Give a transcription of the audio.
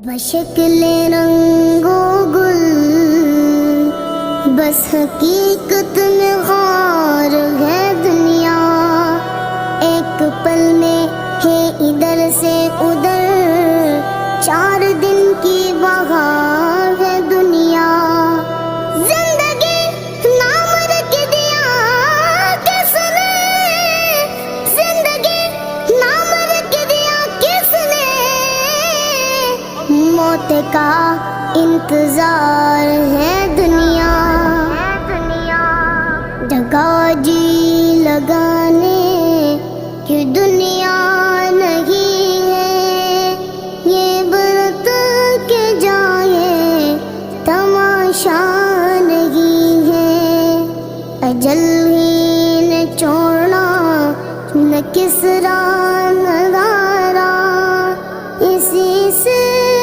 بشکل رنگ و گل بس حقیقت میں غار ہے دنیا، ایک پل میں ہے ادھر سے ادھر، 4 دن کی بہار ہے دنیا۔ زندگی نام رکھ دیا کس نے، زندگی نام رکھ دیا کس نے، موت کا انتظار ہے دنیا۔ جگہ جی لگانے کی دنیا نہیں ہے، یہ برت کے جائے تماشا نہیں ہے۔ اجل ہی نے چھوڑنا نہ کسرا